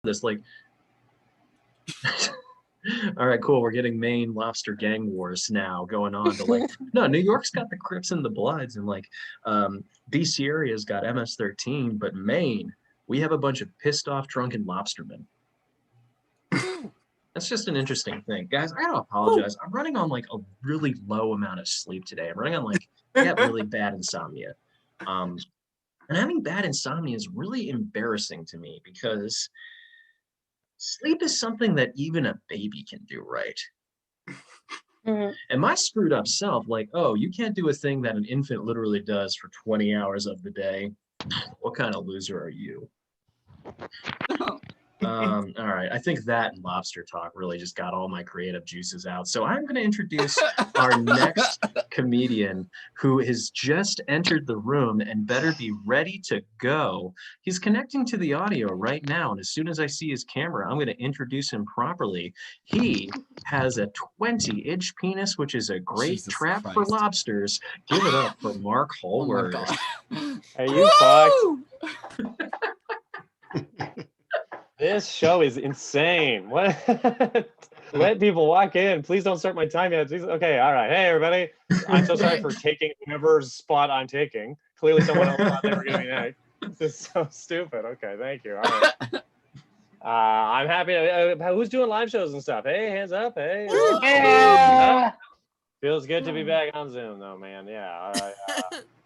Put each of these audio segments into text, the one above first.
this like all right, cool, we're getting Maine lobster gang wars now going on, but like no, New York's got the Crips and the Bloods, and like DC area's got MS-13, but Maine, we have a bunch of pissed off drunken lobstermen. That's just an interesting thing, guys. I gotta apologize, I'm running on like a really low amount of sleep today. I'm running on like I got really bad insomnia, and having bad insomnia is really embarrassing to me because sleep is something that even a baby can do right. And my screwed up self, like, oh, you can't do a thing that an infant literally does for 20 hours of the day. What kind of loser are you? All right, I think that and lobster talk really just got all my creative juices out. So I'm going to introduce our next comedian who has just entered the room and better be ready to go. He's connecting to the audio right now, and as soon as I see his camera, I'm going to introduce him properly. He has a 20-inch penis, which is a great Jesus trap for Christ. lobsters. Give it up for Mark Oh my Holworth. God. Hey, you fucked. This show is insane. What? Let people walk in. Please don't start my time yet. Jesus. Okay, all right. Hey, everybody. I'm so sorry for taking whoever's spot I'm taking. Clearly, someone else thought they were getting that. This is so stupid. Okay, thank you. All right. I'm happy to. Who's doing live shows and stuff? Hey, hands up. Hey. Yeah. Feels good to be back on Zoom, though, man. Yeah.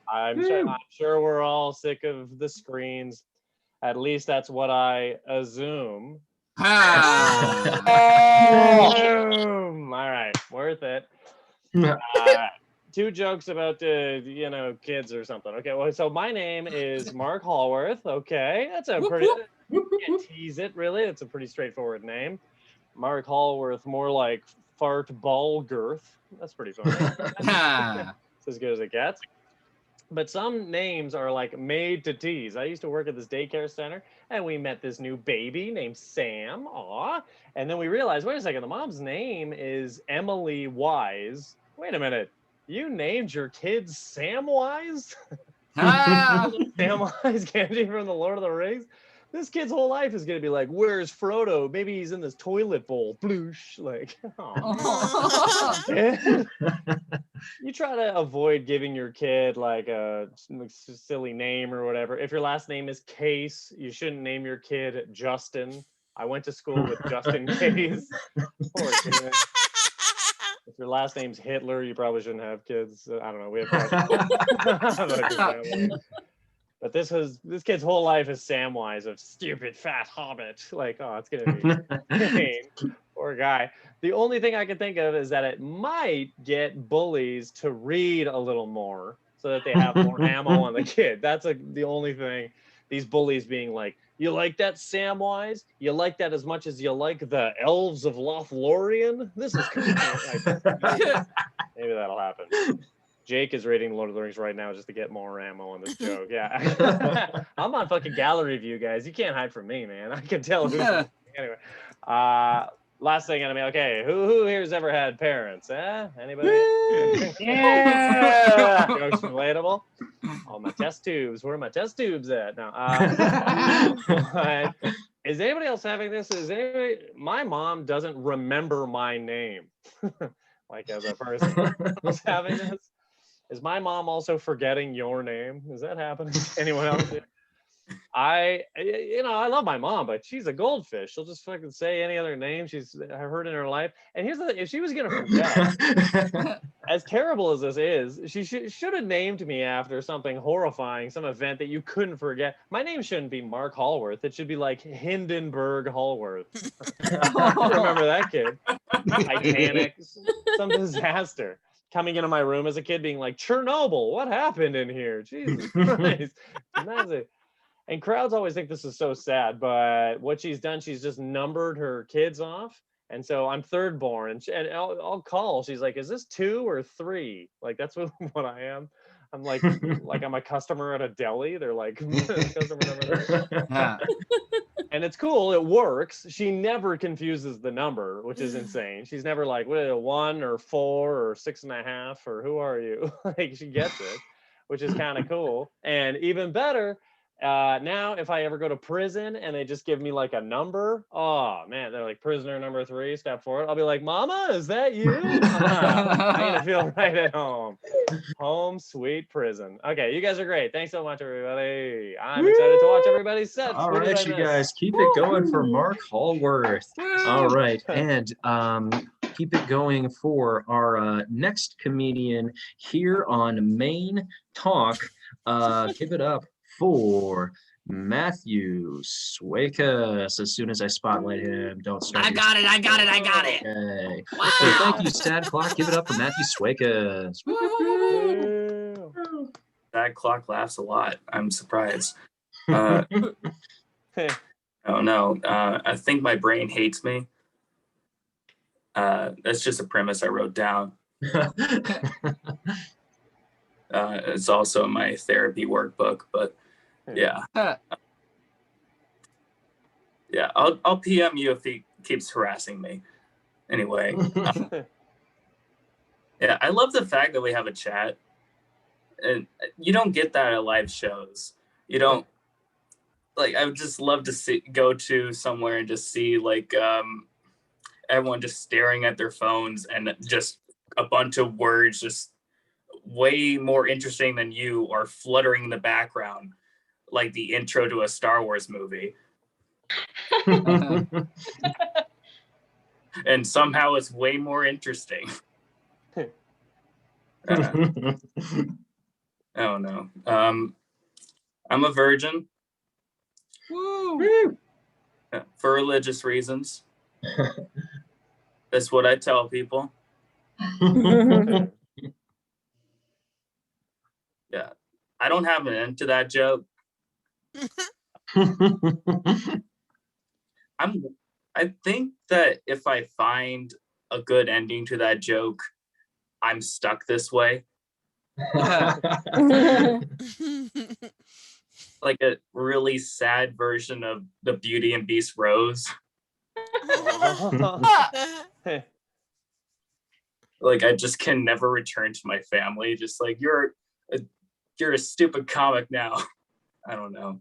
I'm sure we're all sick of the screens. At least that's what I assume. Boom. All right, worth it. 2 jokes about kids or something. Okay, well, so my name is Mark Holworth. Okay, that's a pretty. You can't tease it, really. It's a pretty straightforward name. Mark Holworth, more like fart ball girth. That's pretty funny. It's as good as it gets. But some names are like made to tease. I used to work at this daycare center, and we met this new baby named Sam. Aw. And then we realized, wait a second, the mom's name is Emily Wise. Wait a minute. You named your kids Samwise? Samwise Gamgee from the Lord of the Rings? This kid's whole life is going to be like, where's Frodo? Maybe he's in this toilet bowl. Bloosh. Like, you try to avoid giving your kid like a silly name or whatever. If your last name is Case, you shouldn't name your kid Justin. I went to school with Justin Case. Poor kid. If your last name's Hitler, you probably shouldn't have kids. I don't know. We have but this kid's whole life is Samwise, a stupid fat hobbit. Like, oh, it's gonna be insane. Poor guy. The only thing I can think of is that it might get bullies to read a little more so that they have more ammo on the kid. That's the only thing. These bullies being like, you like that, Samwise? You like that as much as you like the elves of Lothlorien? This is maybe that'll happen. Jake is reading Lord of the Rings right now just to get more ammo on this joke. Yeah. I'm on fucking gallery view, guys. You can't hide from me, man. I can tell who's anyway. Last thing, okay, who here's ever had parents? Anybody? Yeah. Jokes relatable. All my test tubes. Where are my test tubes at? Now, is anybody else having this? My mom doesn't remember my name. Like as a person who's having this. Is my mom also forgetting your name? Is that happening to anyone else? I love my mom, but she's a goldfish. She'll just fucking say any other name she's heard in her life. And here's the thing: if she was gonna forget, as terrible as this is, she should have named me after something horrifying, some event that you couldn't forget. My name shouldn't be Mark Holworth. It should be like Hindenburg Holworth. Remember that kid? Titanic, some disaster. Coming into my room as a kid being like, Chernobyl, what happened in here? Jesus Christ. And crowds always think this is so sad, but what she's done, she's just numbered her kids off. And so I'm third born, and I'll call. She's like, is this 2 or 3? Like, that's what I am. I'm like I'm a customer at a deli. They're like, customer number. And it's cool. It works. She never confuses the number, which is insane. She's never like, what, 1 or 4 or 6.5 or who are you? Like, she gets it, which is kind of cool. And even better, Now, if I ever go to prison and they just give me like a number, oh man, they're like prisoner number 3, step forward. I'll be like, Mama, is that you? I'm gonna feel right at home. Home sweet prison. Okay, you guys are great. Thanks so much, everybody. I'm excited to watch everybody's sets. All Who did right, I you miss? guys, keep it going for Mark Hallworth. All right, and keep it going for our next comedian here on Main Talk. Give it up for Matthew Swakas. As soon as I spotlight him, don't start. I got it. Okay. Wow. So thank you, Sad Clock. Give it up for Matthew Swakas. That clock laughs a lot. I'm surprised. Oh no. I think my brain hates me. That's just a premise I wrote down. It's also in my therapy workbook, but yeah. Yeah, I'll PM you if he keeps harassing me. Anyway. Yeah, I love the fact that we have a chat. And you don't get that at live shows. You don't, like, I would just love to go to somewhere and just see like everyone just staring at their phones and just a bunch of words just way more interesting than you are fluttering in the background, like the intro to a Star Wars movie. And somehow it's way more interesting. Oh no. I'm a virgin. Woo. For religious reasons. That's what I tell people. Yeah. I don't have an end to that joke. I think that if I find a good ending to that joke, I'm stuck this way. Like a really sad version of the Beauty and Beast Rose. Like I just can never return to my family. Just like you're a stupid comic now. I don't know.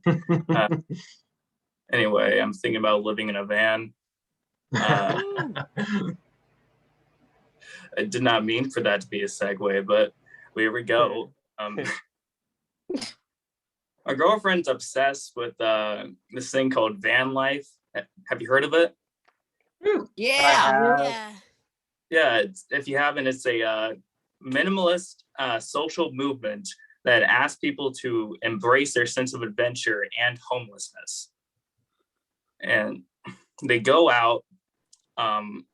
Anyway, I'm thinking about living in a van. I did not mean for that to be a segue, but here we go. My girlfriend's obsessed with this thing called van life. Have you heard of it? Yeah. Yeah, if you haven't, it's a minimalist social movement that asks people to embrace their sense of adventure and homelessness. And they go out and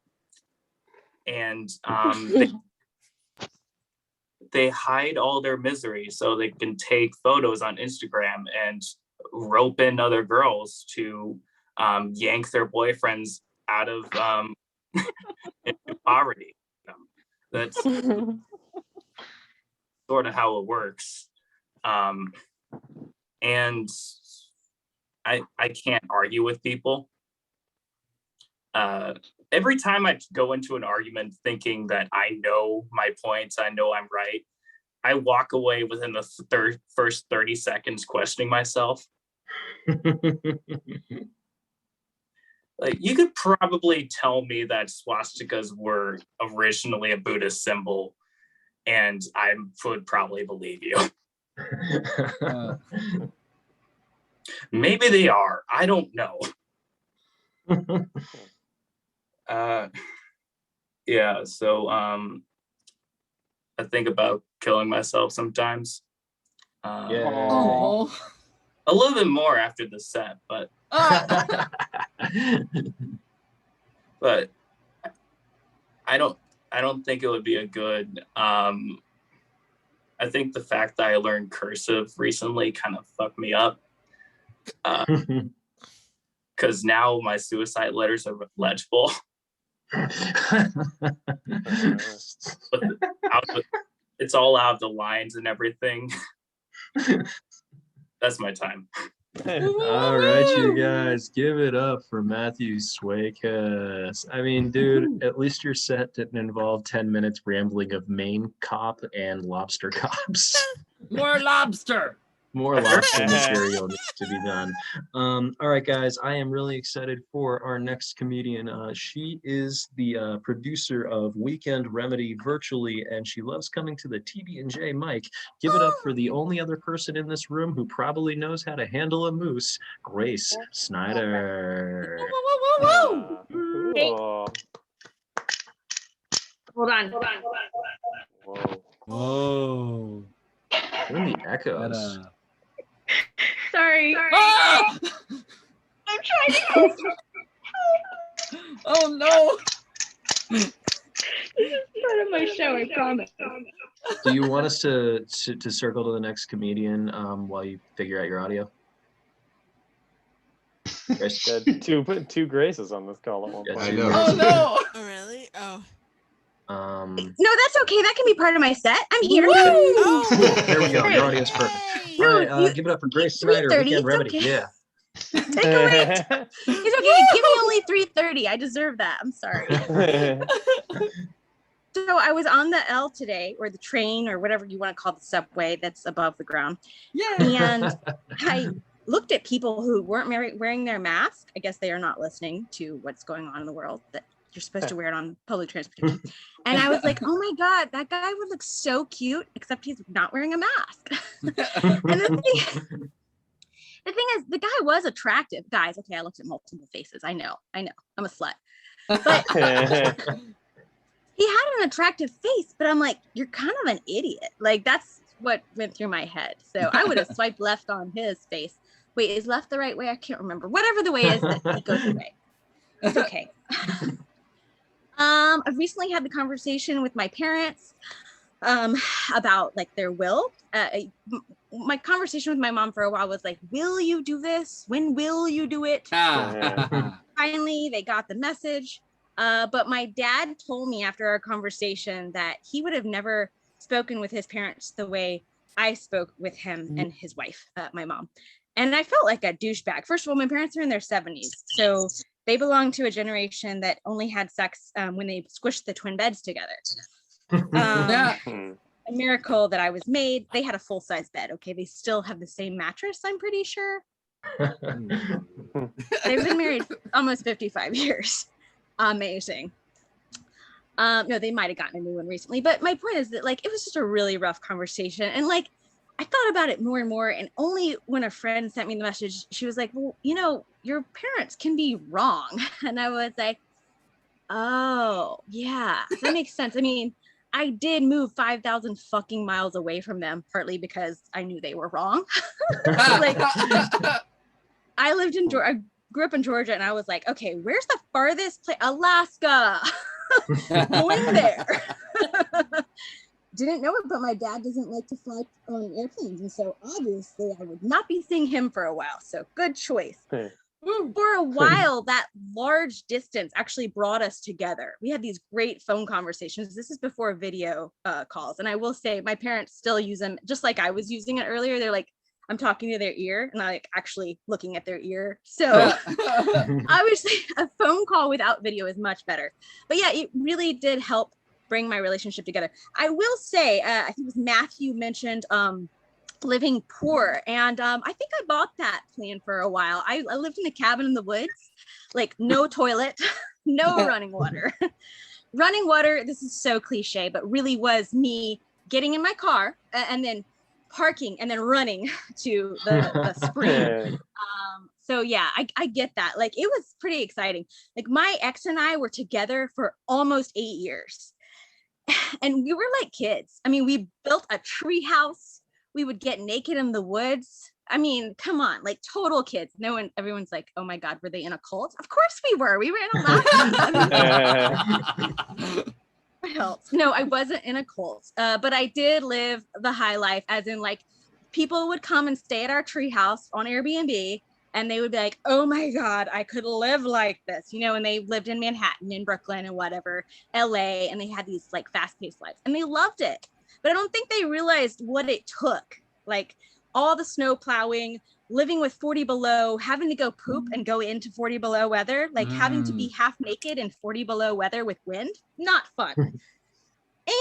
they hide all their misery so they can take photos on Instagram and rope in other girls to yank their boyfriends out of into poverty. That's sort of how it works. And I can't argue with people. Every time I go into an argument thinking that I know my points, I know I'm right, I walk away within the first 30 seconds questioning myself. Like, you could probably tell me that swastikas were originally a Buddhist symbol, and I would probably believe you. Maybe they are. I don't know. Yeah, so I think about killing myself sometimes. Oh. A little bit more after the set, but but I don't think it would be a good I think the fact that I learned cursive recently kind of fucked me up. Because now my suicide letters are legible. But it's all out of the lines and everything. That's my time. All right, you guys, give it up for Matthew Swakas. I mean, dude, at least your set didn't involve 10 minutes rambling of Maine cop and lobster cops. More lobster. More lobster material needs to be done. All right, guys, I am really excited for our next comedian. She is the producer of Weekend Remedy virtually, and she loves coming to the TB&J mic. Give it up for the only other person in this room who probably knows how to handle a moose, Grace Snyder. Cool. Hold on. Whoa. Whoa. What are the echoes? Sorry. Ah! I'm trying to Oh no! This is part of my show, I promise. Do you want us to circle to the next comedian while you figure out your audio? Grace? Got two Graces on this call at one Yeah, point. two know. Oh Graces. no! Oh, really? Oh. No, that's okay. That can be part of my set. I'm here. Oh. Cool. There we go. Your audio's perfect. Yay. All right, Dude, give it up for Grace Snyder, 3:30, Weekend it's Remedy. okay. Yeah. Take away. It's okay. Give me only 3:30. I deserve that. I'm sorry. So I was on the L today, or the train, or whatever you want to call the subway that's above the ground. Yeah. And I looked at people who weren't wearing their mask. I guess they are not listening to what's going on in the world, that you're supposed to wear it on public transportation. And I was like, oh my God, that guy would look so cute, except he's not wearing a mask. And the thing is, the guy was attractive. Guys, okay, I looked at multiple faces. I know, I'm a slut. But he had an attractive face, but I'm like, you're kind of an idiot. Like, that's what went through my head. So I would have swiped left on his face. Wait, is left the right way? I can't remember. Whatever the way is that he goes away. It's okay. I've recently had the conversation with my parents about like their will. My conversation with my mom for a while was like, will you do this? When will you do it? Finally, they got the message. But my dad told me after our conversation that he would have never spoken with his parents the way I spoke with him and his wife, my mom. And I felt like a douchebag. First of all, my parents are in their 70s. So they belong to a generation that only had sex when they squished the twin beds together. A miracle that I was made. They had a full-size bed. Okay, they still have the same mattress, I'm pretty sure. They've been married almost 55 years. Amazing. No, they might have gotten a new one recently, but my point is that like it was just a really rough conversation, and like I thought about it more and more, and only when a friend sent me the message, she was like, well, you know, your parents can be wrong. And I was like, oh yeah, that makes sense. I mean, I did move 5,000 fucking miles away from them, partly because I knew they were wrong. Like, I lived in Georgia. I grew up in Georgia, and I was like, okay, where's the farthest place? Alaska. Going there. Didn't know it, but my dad doesn't like to fly on airplanes, and so obviously I would not be seeing him for a while. So good choice. For a while, that large distance actually brought us together. We had these great phone conversations. This is before video calls, and I will say my parents still use them, just like I was using it earlier. They're like, I'm talking to their ear, and I like actually looking at their ear. So obviously a phone call without video is much better. But yeah, it really did help bring my relationship together. I will say, I think it was Matthew mentioned living poor. And I think I bought that plan for a while. I lived in a cabin in the woods, like no toilet, no running water. Running water, this is so cliche, but really was me getting in my car and then parking and then running to the spring. So yeah, I get that. Like, it was pretty exciting. Like, my ex and I were together for almost 8 years. And we were like kids. I mean, we built a tree house. We would get naked in the woods. I mean, come on, like total kids. Everyone's like, oh my God, were they in a cult? Of course we were. We were in a lot. What else? No, I wasn't in a cult, but I did live the high life, as in like people would come and stay at our tree house on Airbnb, and they would be like, oh my God, I could live like this, you know, and they lived in Manhattan, in Brooklyn and whatever, LA, and they had these like fast-paced lives and they loved it. But I don't think they realized what it took, like all the snow plowing, living with 40 below, having to go poop and go into 40 below weather, like having to be half naked in 40 below weather with wind, not fun.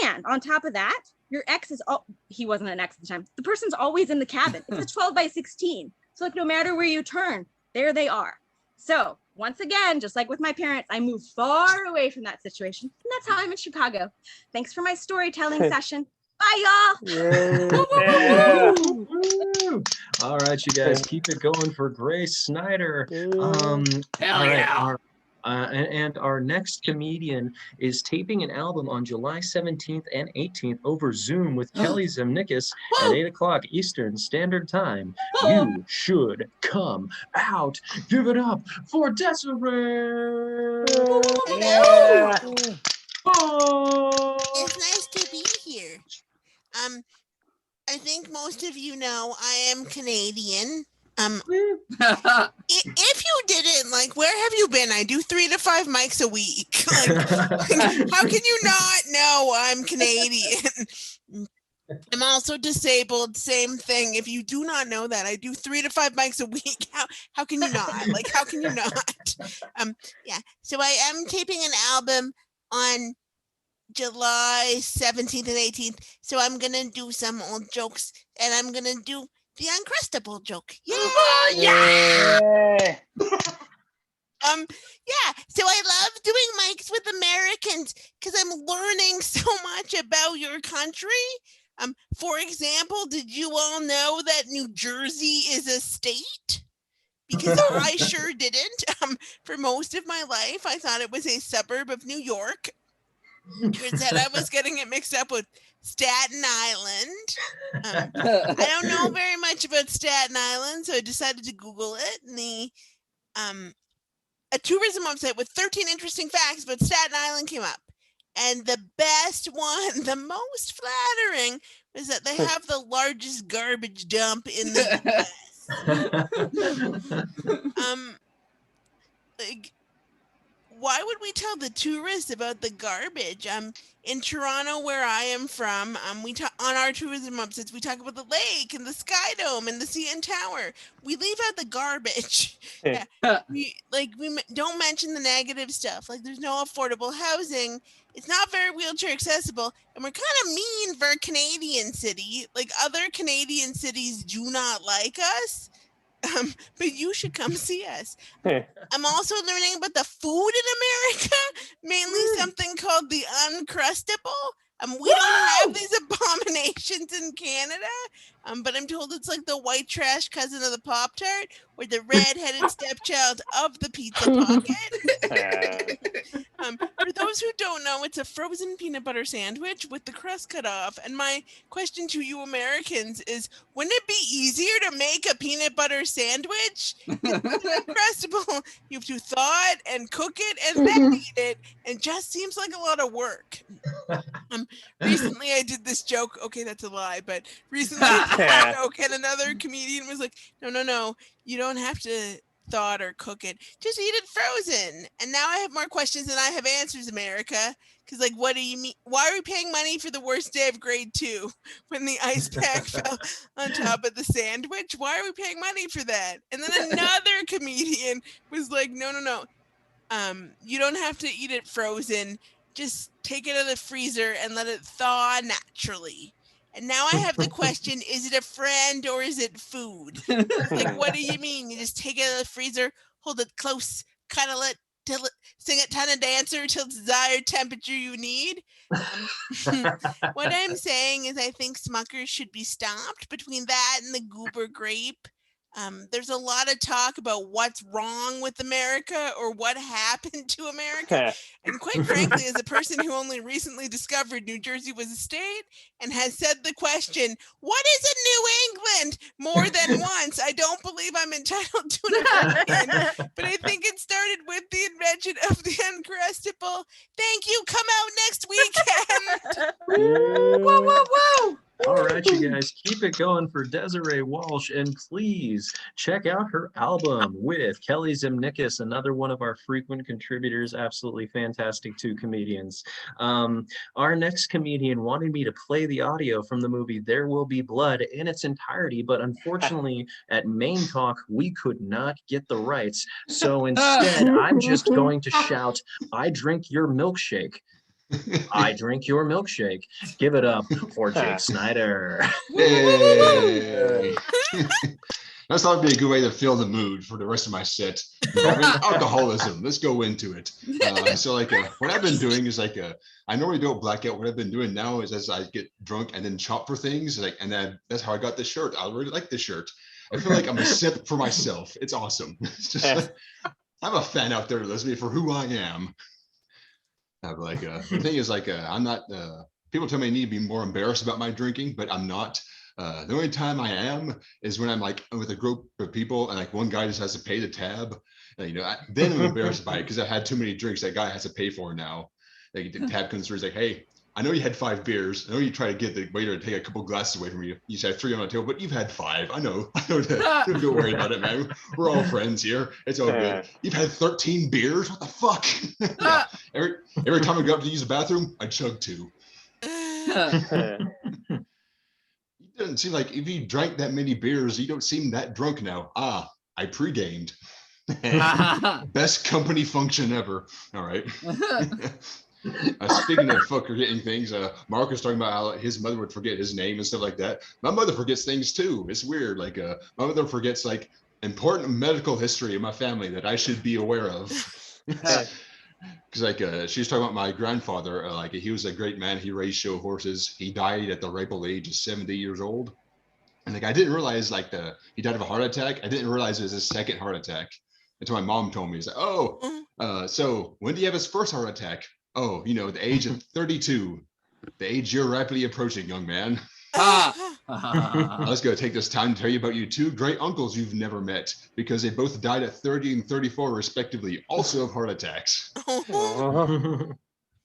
And on top of that, your ex is, he wasn't an ex at the time. The person's always in the cabin. It's a 12 by 16. So like no matter where you turn, there they are. So once again, just like with my parents, I moved far away from that situation. And that's how I'm in Chicago. Thanks for my storytelling session. Bye, y'all. Yeah. Woo! All right, you guys, keep it going for Grace Snyder. All right, and our next comedian is taping an album on July 17th and 18th over Zoom with Kelly Zemnikis at 8 o'clock Eastern Standard Time. You should come out. Give it up for Desiree. Hello. Oh! It's nice to be here. I think most of you know I am Canadian. If you didn't, like, where have you been? I do 3 to 5 mics a week. Like, how can you not know I'm Canadian? I'm also disabled. Same thing. If you do not know that, I do 3 to 5 mics a week. How can you not? Like, how can you not? Yeah. So I am taping an album on July 17th and 18th. So I'm gonna do some old jokes, and I'm gonna do the Uncrustable joke. Yeah. Yeah. So I love doing mics with Americans because I'm learning so much about your country. For example, did you all know that New Jersey is a state? Because I sure didn't. For most of my life, I thought it was a suburb of New York. Turns out I was getting it mixed up with Staten Island. I don't know very much about Staten Island, so I decided to Google it. And a tourism website with 13 interesting facts about Staten Island came up. And the best one, the most flattering, was that they have the largest garbage dump in the US. Like, why would we tell the tourists about the garbage? In Toronto, where I am from, we talk on our tourism websites. We talk about the lake and the Sky Dome and the CN Tower. We leave out the garbage. Yeah, we don't mention the negative stuff. Like, there's no affordable housing. It's not very wheelchair accessible, and we're kind of mean for a Canadian city. Like, other Canadian cities do not like us. But you should come see us. I'm also learning about the food in America, mainly something called the Uncrustable. We don't have these abominations in Canada, but I'm told it's like the white trash cousin of the Pop-Tart or the red-headed stepchild of the Pizza Pocket. For those who don't know, it's a frozen peanut butter sandwich with the crust cut off. And my question to you Americans is, wouldn't it be easier to make a peanut butter sandwich? It's Uncrustable. You have to thaw it and cook it and then eat it. And just seems like a lot of work. Recently I did this joke. Okay, that's a lie, but recently I did this joke and another comedian was like, no, you don't have to thaw it or cook it. Just eat it frozen. And now I have more questions than I have answers, America. Because, like, what do you mean? Why are we paying money for the worst day of grade 2 when the ice pack fell on top of the sandwich? Why are we paying money for that? And then another comedian was like, no. You don't have to eat it frozen. Just take it out of the freezer and let it thaw naturally. And now I have the question, is it a friend or is it food? Like, what do you mean? You just take it out of the freezer, hold it close, cuddle it, sing it ton of dancer till desired temperature you need? What I'm saying is I think Smuckers should be stopped between that and the Goober grape. There's a lot of talk about what's wrong with America or what happened to America. And quite frankly, as a person who only recently discovered New Jersey was a state and has said the question, what is a New England, more than once, I don't believe I'm entitled to an opinion. But I think it started with the invention of the Uncrustable. Thank you. Come out next weekend. Whoa. All right, you guys, keep it going for Desiree Walsh, and please check out her album with Kelly Zemnikis, another one of our frequent contributors, absolutely fantastic two comedians. Our next comedian wanted me to play the audio from the movie There Will Be Blood in its entirety, but unfortunately at Main Talk, we could not get the rights. So instead, I'm just going to shout, I drink your milkshake. I drink your milkshake. Give it up for Jake Snyder. Yay! That's thought would be a good way to fill the mood for the rest of my set. Involving alcoholism. Let's go into it. So like what I've been doing is like I normally don't black out. What I've been doing now is as I get drunk and then shop for things, like, and then that's how I got this shirt. I really like this shirt. I feel like I'm a simp for myself. It's awesome. It's just I'm a fan out there, listening for who I am. Like the thing is like I'm not people tell me I need to be more embarrassed about my drinking, but I'm not. The only time I am is when I'm like with a group of people and like one guy just has to pay the tab. And, then I'm embarrassed by it because I've had too many drinks that guy has to pay for now. Like the tab comes through, he's like, hey, I know you had 5 beers. I know you try to get the waiter to take a couple glasses away from you. You said 3 on the table, but you've had 5. I know that. Don't worry about it, man. We're all friends here. It's all good. You've had 13 beers? What the fuck? Yeah. Every time I go up to use the bathroom, I chug 2. It doesn't seem like if you drank that many beers, you don't seem that drunk now. I pre-gamed. Best company function ever. All right. Speaking of forgetting things, Mark was talking about how his mother would forget his name and stuff like that. My mother forgets things too. It's weird. Like my mother forgets like important medical history of my family that I should be aware of. Because like she was talking about my grandfather, like he was a great man. He raised show horses. He died at the ripe old age of 70 years old. And like I didn't realize like he died of a heart attack. I didn't realize it was his second heart attack until my mom told me. He's like, so when did he have his first heart attack? Oh, the age of 32, the age you're rapidly approaching, young man. I was going to take this time to tell you about your 2 great uncles you've never met because they both died at 30 and 34 respectively, also of heart attacks.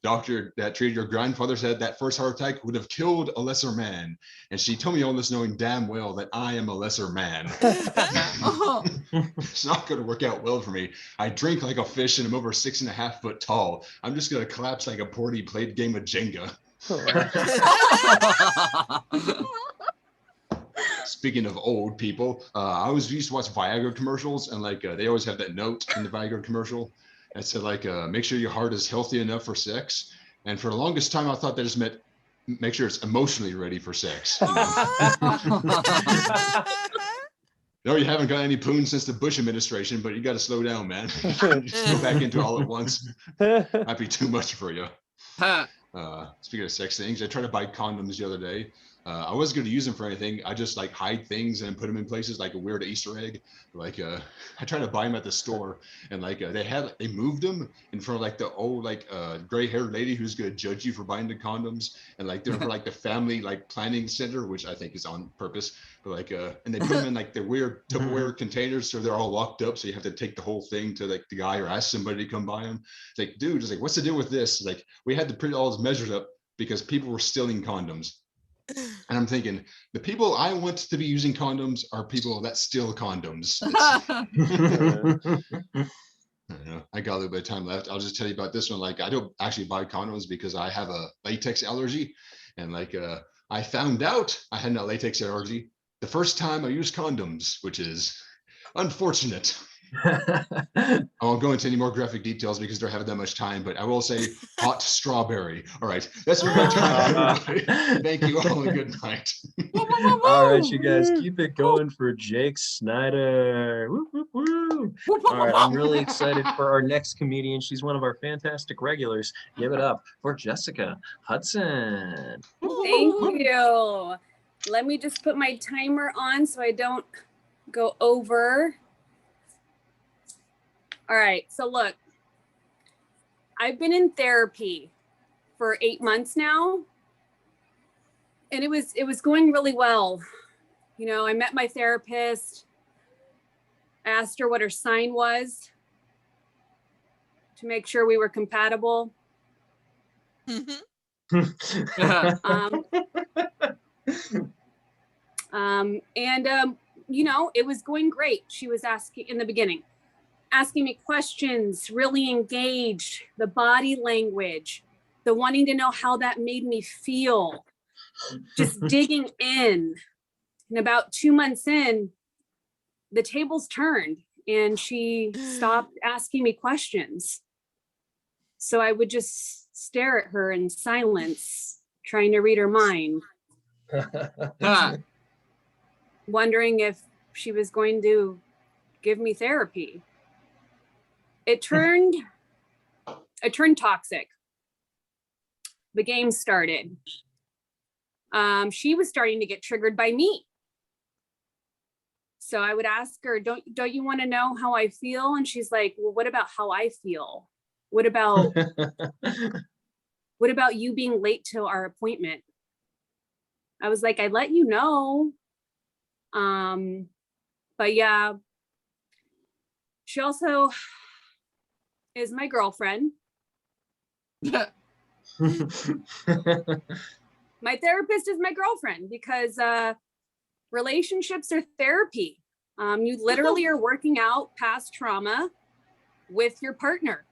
Doctor that treated your grandfather said that first heart attack would have killed a lesser man. And she told me all this knowing damn well that I am a lesser man. It's not going to work out well for me. I drink like a fish and I'm over 6.5 foot tall. I'm just going to collapse like a poorly played game of Jenga. Speaking of old people, I always used to watch Viagra commercials and like they always have that note in the Viagra commercial. It said like, make sure your heart is healthy enough for sex. And for the longest time, I thought that just meant make sure it's emotionally ready for sex. No, you haven't got any poon since the Bush administration, but you got to slow down, man. Just go back into it all at once. Might be too much for you. Speaking of sex things, I tried to buy condoms the other day. I wasn't going to use them for anything. I just like hide things and put them in places like a weird Easter egg. Like I tried to buy them at the store and like they moved them in front of like the old like gray haired lady who's going to judge you for buying the condoms, and like they're for like the family like planning center, which I think is on purpose. But like and they put them in like the weird Tupperware containers, so they're all locked up. So you have to take the whole thing to like the guy or ask somebody to come buy them. It's like, dude, it's like, what's the deal with this? Like we had to print all those measures up because people were stealing condoms. And I'm thinking, the people I want to be using condoms are people that steal condoms. I got a little bit of time left. I'll just tell you about this one. Like, I don't actually buy condoms because I have a latex allergy. And like, I found out I had a latex allergy the first time I used condoms, which is unfortunate. I won't go into any more graphic details because they don't have that much time, but I will say hot strawberry. All right, that's my time, everybody. Thank you all and good night. All right, you guys, keep it going for Jake Snyder. Woo, woo, woo. All right, I'm really excited for our next comedian. She's one of our fantastic regulars. Give it up for Jessica Hudson. Thank you. Let me just put my timer on so I don't go over. All right, so look, I've been in therapy for 8 months now, and it was going really well. You know, I met my therapist, asked her what her sign was to make sure we were compatible. You know, it was going great. She was asking in the beginning, asking me questions, really engaged, the body language, the wanting to know how that made me feel, just digging in. And about 2 months in, the tables turned and she stopped asking me questions. So I would just stare at her in silence, trying to read her mind, wondering if she was going to give me therapy. It turned toxic. The game started. She was starting to get triggered by me. So I would ask her, don't you want to know how I feel? And she's like, well, what about how I feel? What about you being late to our appointment? I was like, I let you know. But yeah, she also is my girlfriend. My therapist is my girlfriend because relationships are therapy. You literally are working out past trauma with your partner.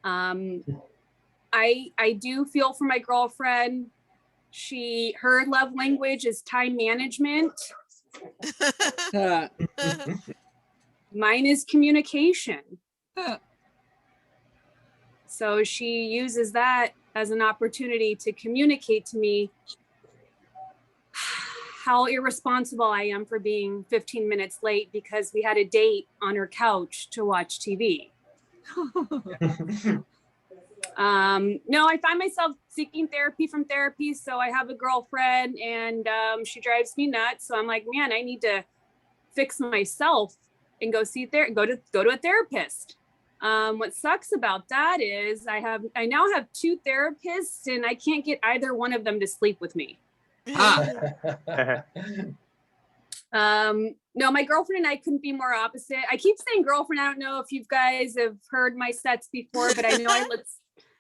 I do feel for my girlfriend. Her love language is time management. Mine is communication. So she uses that as an opportunity to communicate to me how irresponsible I am for being 15 minutes late because we had a date on her couch to watch TV. No, I find myself seeking therapy from therapy. So I have a girlfriend and she drives me nuts. So I'm like, man, I need to fix myself and go to a therapist. What sucks about that is I now have 2 therapists and I can't get either one of them to sleep with me. No, my girlfriend and I couldn't be more opposite. I keep saying girlfriend. I don't know if you guys have heard my sets before, but I know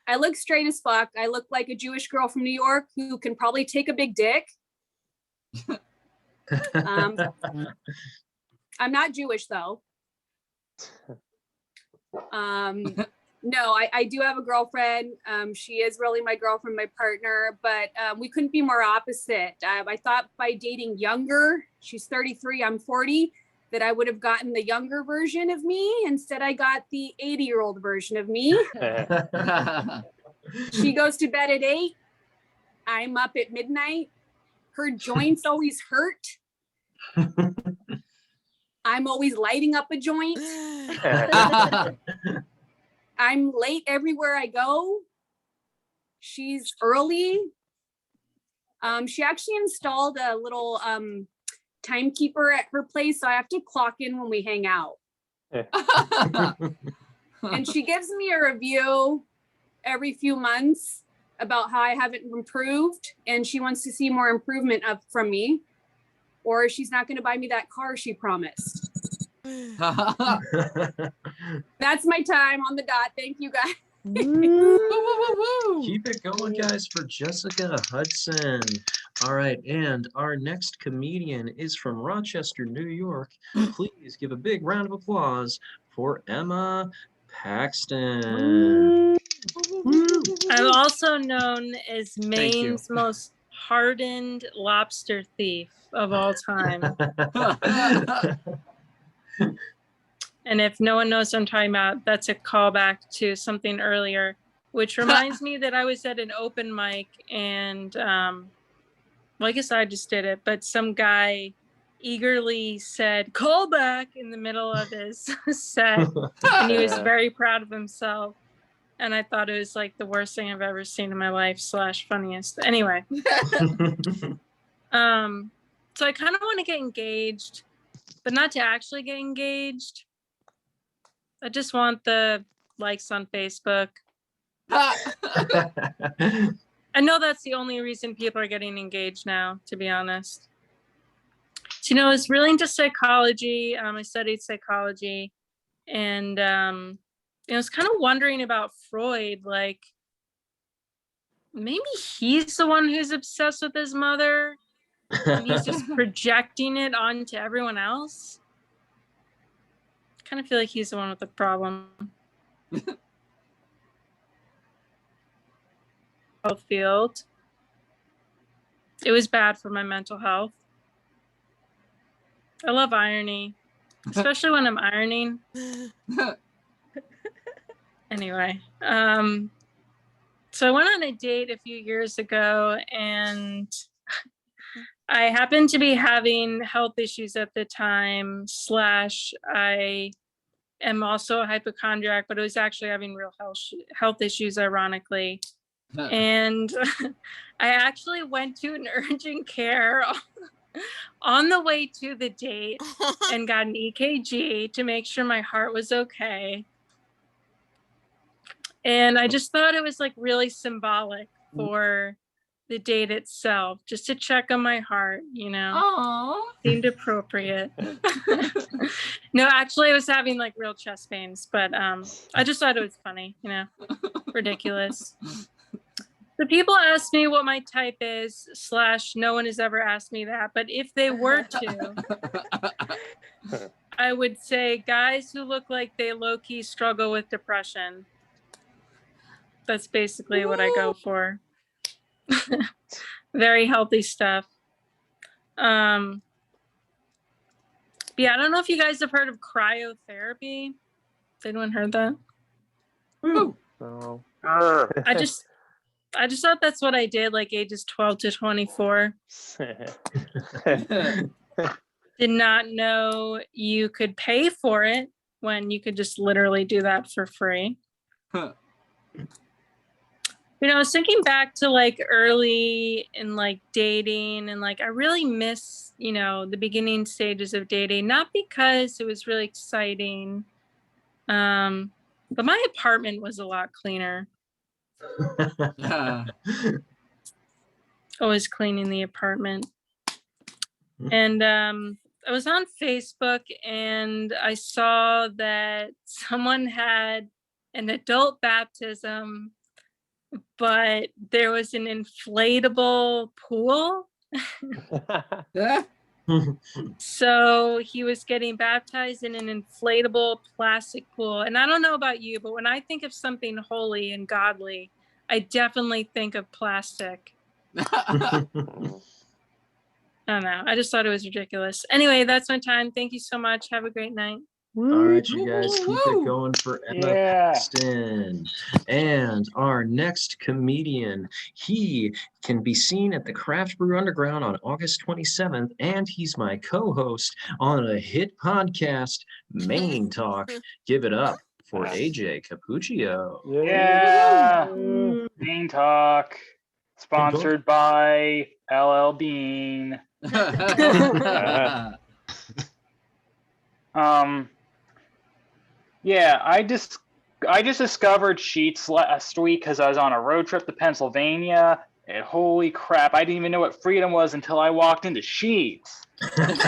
I look straight as fuck. I look like a Jewish girl from New York who can probably take a big dick. I'm not Jewish though. No, I do have a girlfriend. She is really my girlfriend, my partner, but we couldn't be more opposite. I thought by dating younger, she's 33, I'm 40, that I would have gotten the younger version of me. Instead, I got the 80-year-old version of me. She goes to bed at 8. I'm up at midnight. Her joints always hurt. I'm always lighting up a joint. I'm late everywhere I go. She's early. She actually installed a little timekeeper at her place, so I have to clock in when we hang out. And she gives me a review every few months about how I haven't improved, and she wants to see more improvement from me, or she's not going to buy me that car she promised. That's my time on the dot. Thank you, guys. Keep it going, guys, for Jessica Hudson. All right, and our next comedian is from Rochester, New York. Please give a big round of applause for Emma Paxton. I'm also known as Maine's most hardened lobster thief of all time. And if no one knows what I'm talking about, that's a callback to something earlier, which reminds me that I was at an open mic and, well, I guess I just did it, but some guy eagerly said, call back in the middle of his set. And he was very proud of himself. And I thought it was like the worst thing I've ever seen in my life / funniest. Anyway. So I kind of want to get engaged, but not to actually get engaged. I just want the likes on Facebook. I know that's the only reason people are getting engaged now, to be honest. So, I was really into psychology. I studied psychology, and I was kind of wondering about Freud. Like, maybe he's the one who's obsessed with his mother, and he's just projecting it onto everyone else. I kind of feel like he's the one with the problem. Health field. It was bad for my mental health. I love irony, especially when I'm ironing. Anyway, so So I went on a date a few years ago, and I happened to be having health issues at the time, / I am also a hypochondriac, but I was actually having real health issues, ironically. And I actually went to an urgent care on the way to the date and got an EKG to make sure my heart was okay. And I just thought it was like really symbolic for the date itself, just to check on my heart, you know. Aww. Seemed appropriate. No, actually I was having like real chest pains, but I just thought it was funny, you know, ridiculous. The people ask me what my type is, / no one has ever asked me that, but if they were to, I would say guys who look like they low-key struggle with depression. That's basically what I go for. Very healthy stuff. Yeah, I don't know if you guys have heard of cryotherapy. Has anyone heard that? No. I just thought that's what I did, like ages 12 to 24. Did not know you could pay for it when you could just literally do that for free. You know, I was thinking back to like early in like dating, and like I really miss, you know, the beginning stages of dating, not because it was really exciting, but my apartment was a lot cleaner. Always cleaning the apartment. And I was on Facebook and I saw that someone had an adult baptism, but there was an inflatable pool. So he was getting baptized in an inflatable plastic pool. And I don't know about you, but when I think of something holy and godly, I definitely think of plastic. I don't know. I just thought it was ridiculous. Anyway, that's my time. Thank you so much. Have a great night. All right, you guys, keep it going for Emma Paxton. And our next comedian, he can be seen at the Craft Brew Underground on August 27th, and he's my co-host on a hit podcast, Main Talk. Give it up for AJ Capuccio. Yeah. Main Talk, sponsored by LL Bean. Yeah, I just discovered Sheets last week because I was on a road trip to Pennsylvania, and holy crap, I didn't even know what freedom was until I walked into Sheets. With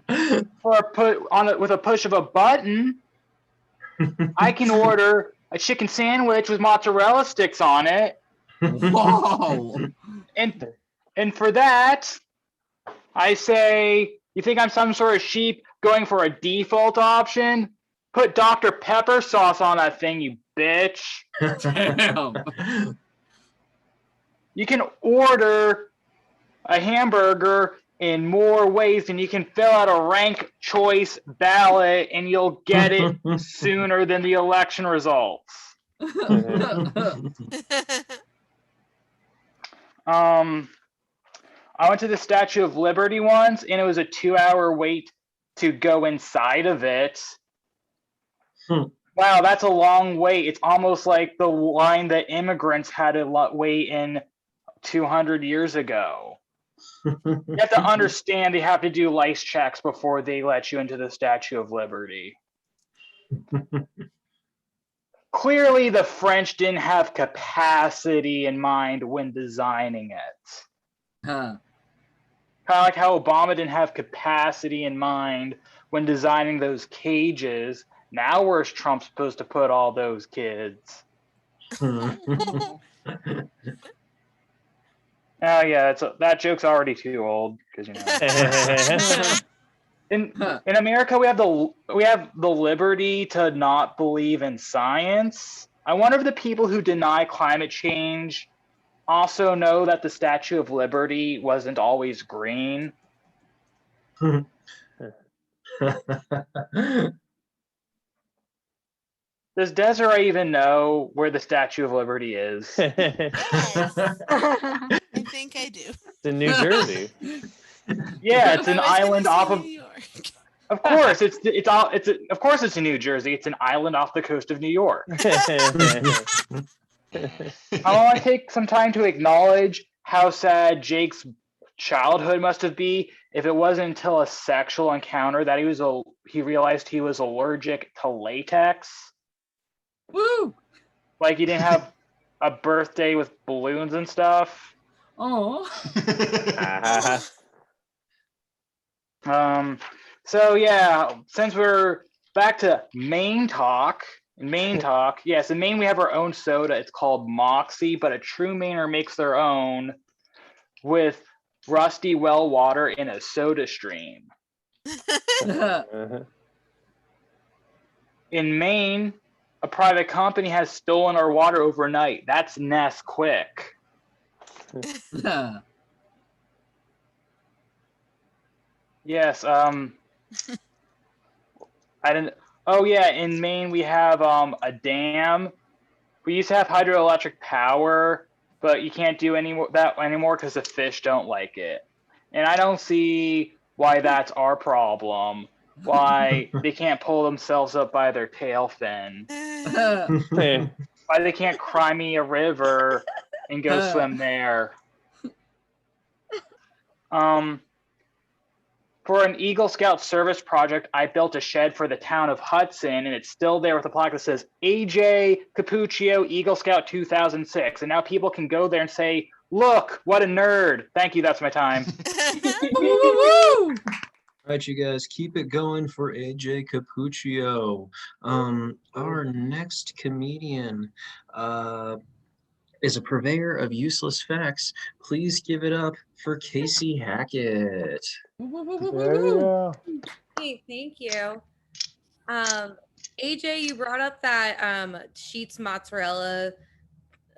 a push of a button, I can order a chicken sandwich with mozzarella sticks on it. Whoa! And for that, I say, you think I'm some sort of sheep going for a default option? Put Dr. Pepper sauce on that thing, you bitch. Damn. You can order a hamburger in more ways than you can fill out a rank choice ballot, and you'll get it sooner than the election results. I went to the Statue of Liberty once, and it was a 2-hour wait to go inside of it. Wow, that's a long wait. It's almost like the line that immigrants had to wait in 200 years ago. You have to understand they have to do lice checks before they let you into the Statue of Liberty. Clearly, the French didn't have capacity in mind when designing it. Kind of like how Obama didn't have capacity in mind when designing those cages. Now where's Trump supposed to put all those kids? Oh yeah, that joke's already too old because you know. In America, we have the liberty to not believe in science. I wonder if the people who deny climate change also know that the Statue of Liberty wasn't always green. Does Desiree even know where the Statue of Liberty is? Yes, I think I do. It's in New Jersey. Yeah, it's an I was gonna island say off New of. York. Of course, of course it's in New Jersey. It's an island off the coast of New York. I want to take some time to acknowledge how sad Jake's childhood must have been if it wasn't until a sexual encounter that he realized he was allergic to latex. Woo! Like he didn't have a birthday with balloons and stuff. Oh. So yeah, since we're back to Maine talk, yes, in Maine we have our own soda. It's called Moxie, but a true Mainer makes their own with rusty well water in a soda stream. In Maine, a private company has stolen our water overnight. That's Nesquik. Yes, I didn't. Oh yeah, in Maine we have a dam. We used to have hydroelectric power, but you can't do that anymore because the fish don't like it. And I don't see why that's our problem. Why they can't pull themselves up by their tail fin. Why they can't cry me a river and go swim there. For an Eagle Scout service project, I built a shed for the town of Hudson, and it's still there with a plaque that says AJ Capuccio, Eagle Scout 2006. And now people can go there and say, look, what a nerd. Thank you, that's my time. All right, you guys, keep it going for AJ Capuccio. Our next comedian is a purveyor of useless facts. Please give it up for Casey Hackett. Hey, thank you. AJ, you brought up that Sheets mozzarella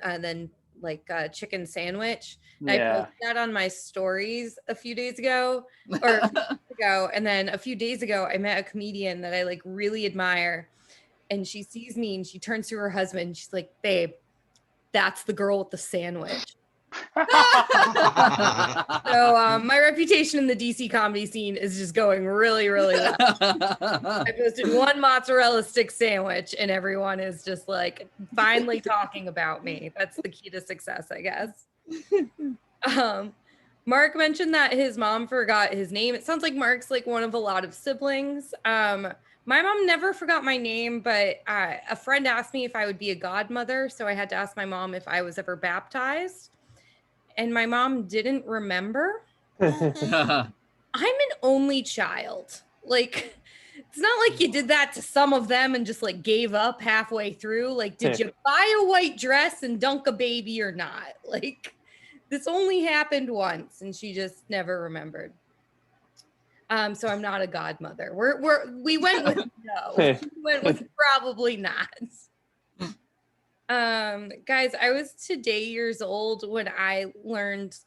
and then chicken sandwich. Yeah. I posted that on my stories a few days ago, and then a few days ago I met a comedian that I really admire, and she sees me and she turns to her husband and she's like, babe, that's the girl with the sandwich. So my reputation in the DC comedy scene is just going really, really well. I posted one mozzarella stick sandwich and everyone is just finally talking about me. That's the key to success, I guess. Mark mentioned that his mom forgot his name. It sounds like Mark's one of a lot of siblings. My mom never forgot my name, but a friend asked me if I would be a godmother. So I had to ask my mom if I was ever baptized. And my mom didn't remember. I'm an only child. It's not like you did that to some of them and just gave up halfway through. Did you buy a white dress and dunk a baby or not? This only happened once and she just never remembered. So I'm not a godmother. We went with no. We went with probably not. Guys, I was today years old when I learned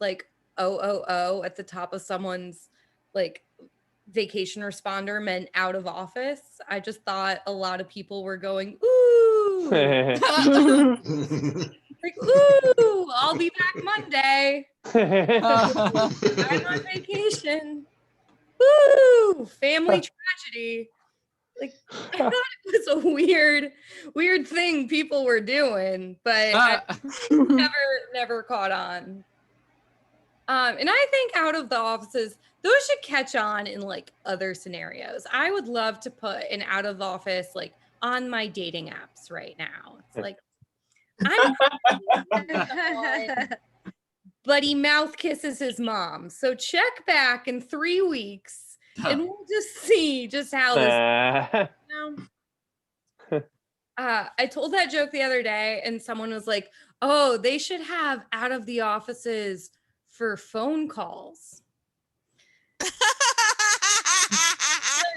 OOO at the top of someone's vacation responder meant out of office. I just thought a lot of people were going, ooh. Ooh, I'll be back Monday. I'm on vacation. Woo! Family tragedy. I thought it was a weird thing people were doing, but I never caught on. And I think out of the offices, those should catch on in other scenarios. I would love to put an out of office on my dating apps right now. It's I'm but he mouth kisses his mom. So check back in 3 weeks and we'll just see just how this I told that joke the other day and someone was like, oh, they should have out of the offices for phone calls. I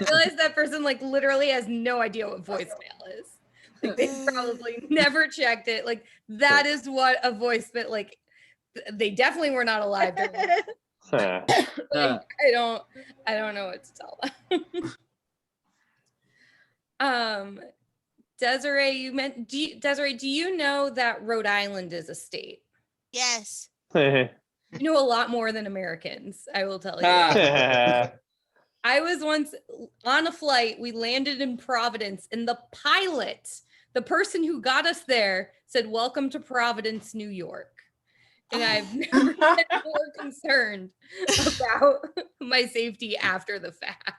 realized that person literally has no idea what voicemail is. They probably never checked it. That is what a voicemail they definitely were not alive during that. I don't know what to tell them. Desiree, Desiree, do you know that Rhode Island is a state? Yes. You know a lot more than Americans, I will tell you. I was once on a flight. We landed in Providence, and the pilot, the person who got us there, said, "Welcome to Providence, New York." And I've never been more concerned about my safety after the fact.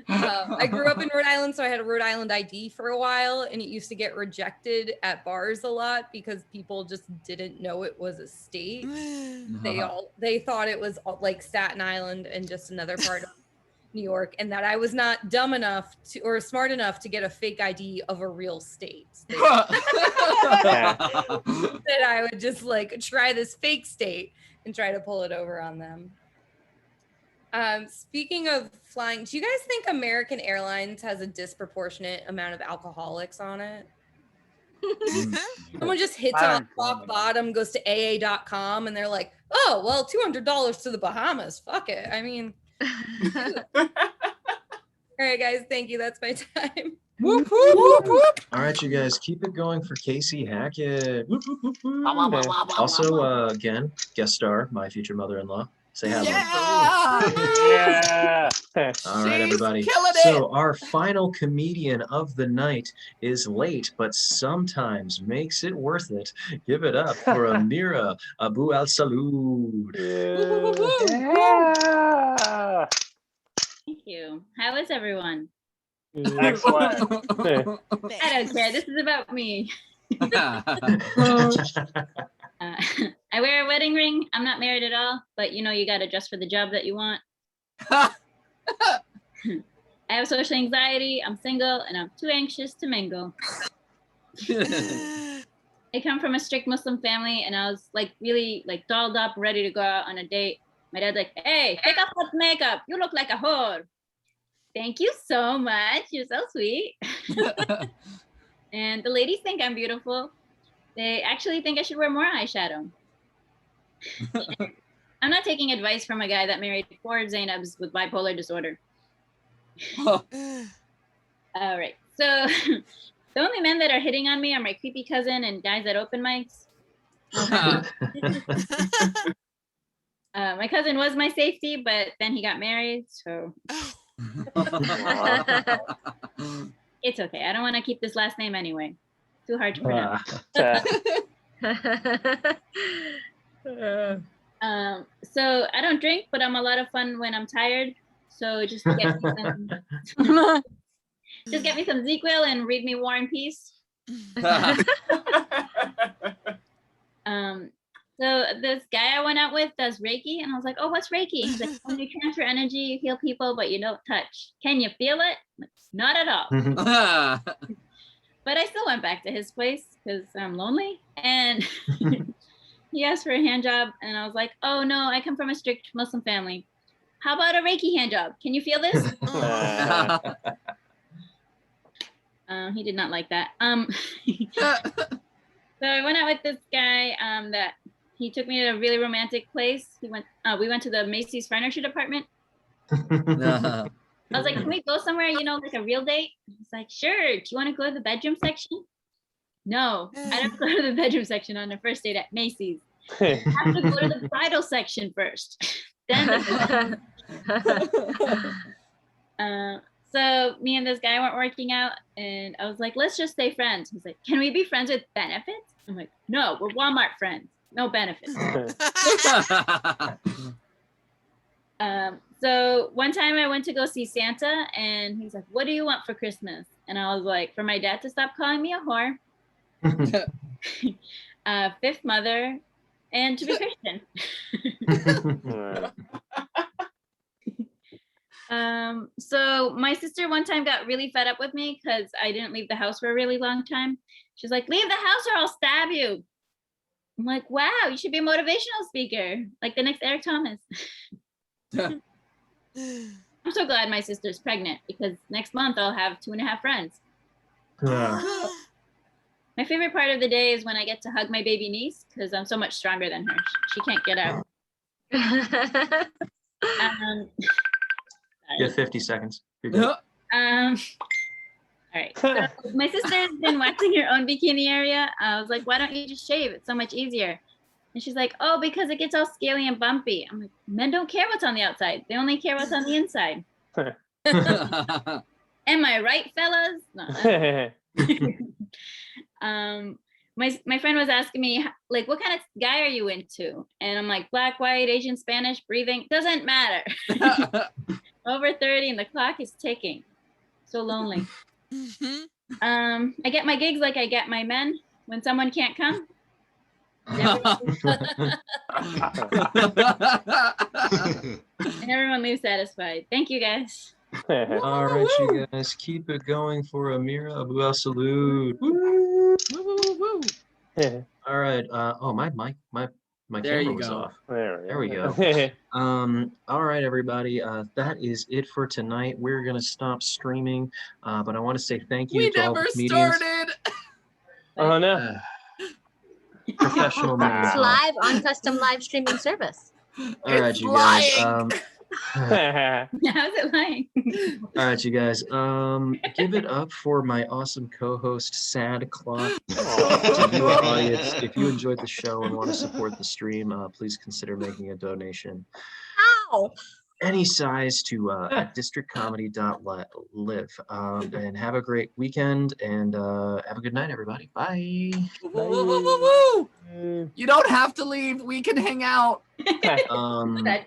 I grew up in Rhode Island, so I had a Rhode Island ID for a while, and it used to get rejected at bars a lot because people just didn't know it was a state. They thought it was like Staten Island and just another part of New York, and that I was not dumb enough to or smart enough to get a fake ID of a real state. That I would just like try this fake state and try to pull it over on them. Speaking of flying, do you guys think American Airlines has a disproportionate amount of alcoholics on it? Someone just hits on rock bottom, goes to AA.com, and they're like, "Oh, well, $200 to the Bahamas. Fuck it." I mean, all right, guys, thank you. That's my time. Whoop, whoop, whoop, whoop. All right, you guys, keep it going for Casey Hackett. Whoop, whoop, whoop, whoop. Also, again, guest star, my future mother-in-law. Say hi. Yeah. All right, everybody. So our final comedian of the night is late, but sometimes makes it worth it. Give it up for Amira Abu Al Salud. Yeah. Thank you. How is everyone? Excellent. I don't care. This is about me. I wear a wedding ring. I'm not married at all, but you know, you got to dress for the job that you want. I have social anxiety. I'm single and I'm too anxious to mingle. I come from a strict Muslim family and I was like really like dolled up, ready to go out on a date. My dad's like, "Hey, take off that makeup. You look like a whore." Thank you so much. You're so sweet. And the ladies think I'm beautiful. They actually think I should wear more eyeshadow. I'm not taking advice from a guy that married 4 Zainabs with bipolar disorder. All right. So the only men that are hitting on me are my creepy cousin and guys at open mics. My cousin was my safety, but then he got married, so it's okay. I don't want to keep this last name anyway. Too hard to pronounce. So I don't drink, but I'm a lot of fun when I'm tired. So just get me some ZQL and read me War and Peace. So this guy I went out with does Reiki, and I was like, "Oh, what's Reiki?" He's like, "When you transfer energy, you heal people, but you don't touch. Can you feel it?" Like, not at all. But I still went back to his place because I'm lonely, and he asked for a hand job, and I was like, "Oh no, I come from a strict Muslim family. How about a Reiki hand job? Can you feel this?" He did not like that. So I went out with this guy that he took me to a really romantic place. We went to the Macy's furniture department. I was like, "Can we go somewhere, you know, like a real date?" He's like, "Sure. Do you want to go to the bedroom section?" No, I don't go to the bedroom section on the first date at Macy's. I have to go to the bridal section first. Then so me and this guy weren't working out, and I was like, "Let's just stay friends." He's like, "Can we be friends with benefits?" I'm like, "No, we're Walmart friends. No benefits." So one time I went to go see Santa, and he's like, "What do you want for Christmas?" And I was like, "For my dad to stop calling me a whore, fifth mother, and to be Christian." So my sister one time got really fed up with me because I didn't leave the house for a really long time. She's like, "Leave the house or I'll stab you." I'm like, "Wow, you should be a motivational speaker, like the next Eric Thomas." I'm so glad my sister's pregnant because next month I'll have 2.5 friends. My favorite part of the day is when I get to hug my baby niece because I'm so much stronger than her. She can't get out. You have 50 seconds. You're good. All right. So my sister's been waxing her own bikini area. I was like, why don't you just shave? It's so much easier. And she's like, oh, because it gets all scaly and bumpy. I'm like, men don't care what's on the outside. They only care what's on the inside. Am I right, fellas? No. My friend was asking me, like, what kind of guy are you into? And I'm like, black, white, Asian, Spanish, breathing. Doesn't matter. Over 30 and the clock is ticking. So lonely. I get my gigs like I get my men. When someone can't come, and everyone leaves satisfied. Thank you, guys. All right, you guys, keep it going for Amira Abu Al Salud. Woo! All right. Oh, my There camera you was go. off. There we go. All right, everybody. That is it for tonight. We're gonna stop streaming, but I want to say thank you We to all the never comedians. started. Oh no. Professional man. It's live on custom live streaming service. All right, It's you guys. lying. How's it lying? All right, you guys. Give it up for my awesome co-host, Sad Clock. To you, audience, if you enjoyed the show and want to support the stream, please consider making a donation. Ow! Any size to at districtcomedy.live. And have a great weekend and have a good night, everybody. Bye. Woo, woo, woo, woo, woo. You don't have to leave. We can hang out. That